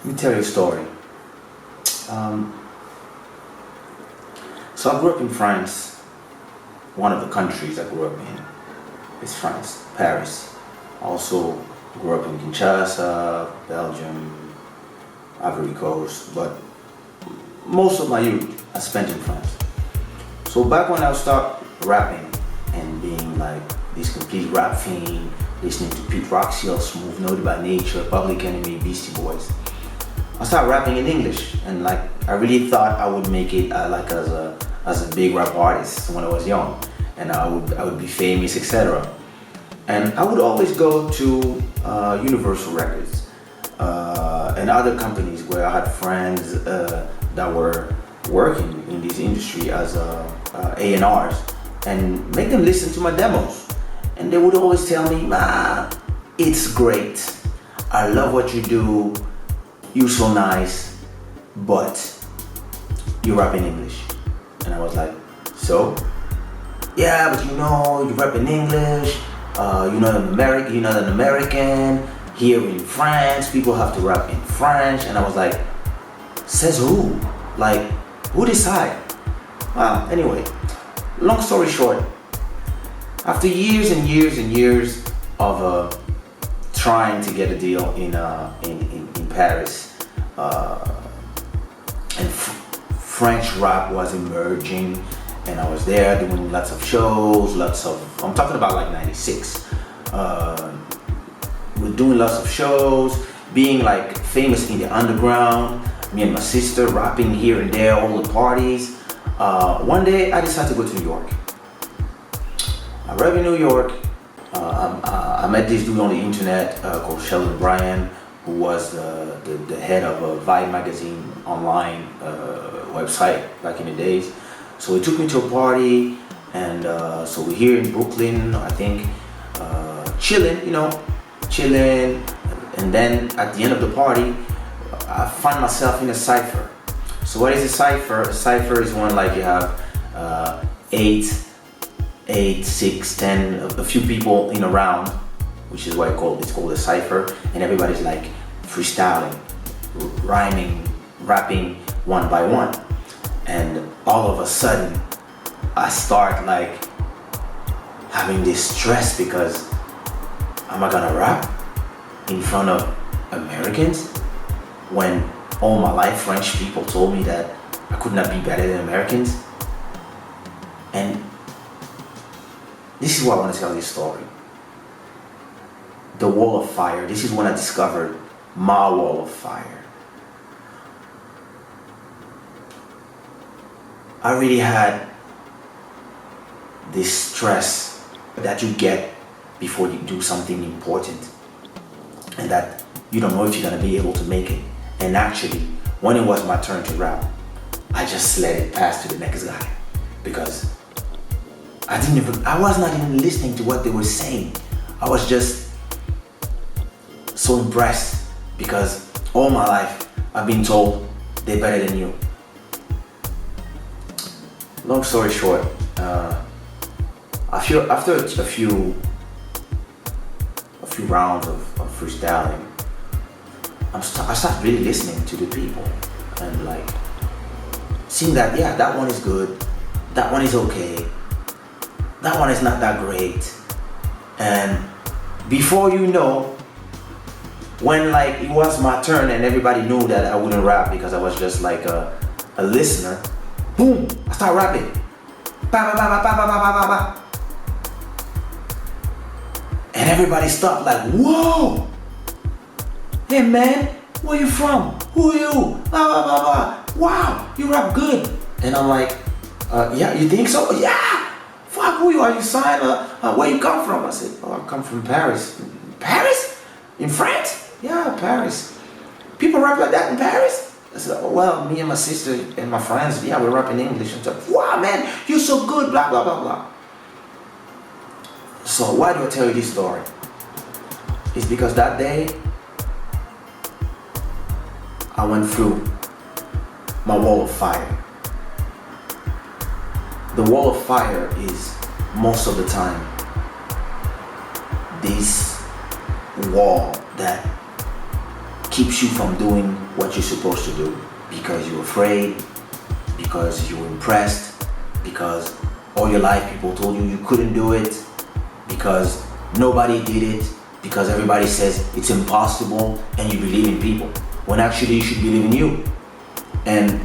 me tell you a story. So I grew up in France. One of the countries I grew up in is France, Paris. Also grew up in Kinshasa, Belgium, Ivory Coast, but most of my youth I spent in France. So back when I started rapping and being like this complete rap fiend, listening to Pete Rock, CL Smooth, Naughty by Nature, Public Enemy, Beastie Boys, I started rapping in English, and like I really thought I would make it like as a big rap artist when I was young, and I would be famous, etc. And I would always go to Universal Records and other companies where I had friends that were working in this industry as A&Rs, and make them listen to my demos. And they would always tell me, it's great. I love what you do. You're so nice, but you rap in English. And I was like, so? Yeah, but you rap in English. You're not an American. Here in France, people have to rap in French. And I was like, says who? Like, who decide? Anyway, long story short, after years and years and years of trying to get a deal in Paris, and French rap was emerging, and I was there doing lots of shows, I'm talking about like 96. We're doing lots of shows, being like famous in the underground, me and my sister rapping here and there, all the parties. One day I decided to go to New York. I rap in New York. I met this dude on the internet called Sheldon Bryan, who was the head of a Vibe magazine online website back in the days. So he took me to a party, and so we're here in Brooklyn, I think, chilling, and then at the end of the party, I find myself in a cipher. So what is a cipher? A cipher is one like you have 8, 6, 10, a few people in a round, which is why it's called a cipher, and everybody's like freestyling, rhyming, rapping one by one. And all of a sudden, I start like having this stress because am I gonna rap in front of Americans when all my life French people told me that I could not be better than Americans? And this is why I want to tell this story. The wall of fire. This is when I discovered my wall of fire. I really had this stress that you get before you do something important, and that you don't know if you're gonna be able to make it. And actually, when it was my turn to rap, I just let it pass to the next guy, because I was not even listening to what they were saying. I was just so impressed, because all my life I've been told they're better than you. Long story short, after a few rounds of freestyling, I started really listening to the people and like seeing that, yeah, that one is good, that one is okay, that one is not that great. And before you know, when like it was my turn and everybody knew that I wouldn't rap because I was just like a listener, boom, I start rapping. Ba, ba, ba, ba, ba, ba, ba, ba, ba. And everybody stopped like, whoa! Hey man, where you from? Who are you? Blah, blah, blah, blah. Wow, you rap good. And I'm like, yeah, you think so? Yeah! Fuck, who you are? You signed? Where you come from? I said, oh, I come from Paris. Paris? In France? Yeah, Paris. People rap like that in Paris? I said, oh, well, me and my sister and my friends, yeah, we're rapping English. And stuff. Wow, man, you're so good, blah, blah, blah, blah. So why do I tell you this story? It's because that day, I went through my wall of fire. The wall of fire is, most of the time, this wall that keeps you from doing what you're supposed to do because you're afraid, because you're impressed, because all your life people told you you couldn't do it, because nobody did it, because everybody says it's impossible, and you believe in people when actually you should believe in you. And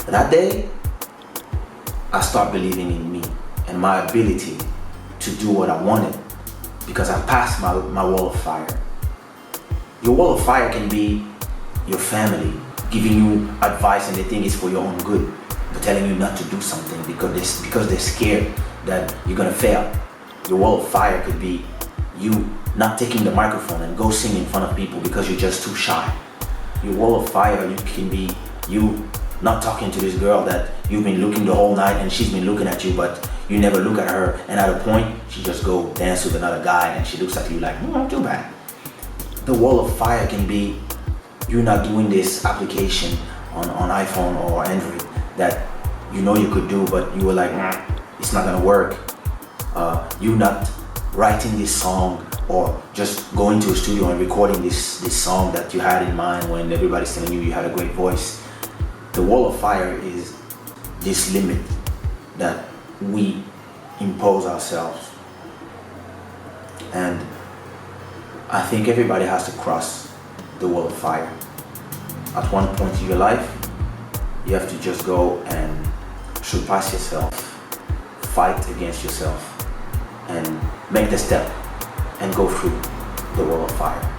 that day I start believing in me and my ability to do what I wanted, because I passed my wall of fire. Your wall of fire can be your family giving you advice and they think it's for your own good, but telling you not to do something because they're scared that you're gonna fail. Your wall of fire could be you not taking the microphone and go sing in front of people because you're just too shy. Your wall of fire can be you not talking to this girl that you've been looking the whole night and she's been looking at you, but you never look at her, and at a point she just go dance with another guy and she looks at you like, not too bad. The wall of fire can be you not doing this application on iPhone or Android that you know you could do, but you were like, it's not gonna work. You not writing this song or just going to a studio and recording this song that you had in mind when everybody's telling you you had a great voice. The wall of fire is this limit that we impose ourselves. And I think everybody has to cross the wall of fire. At one point in your life, you have to just go and surpass yourself, fight against yourself, and make the step and go through the wall of fire.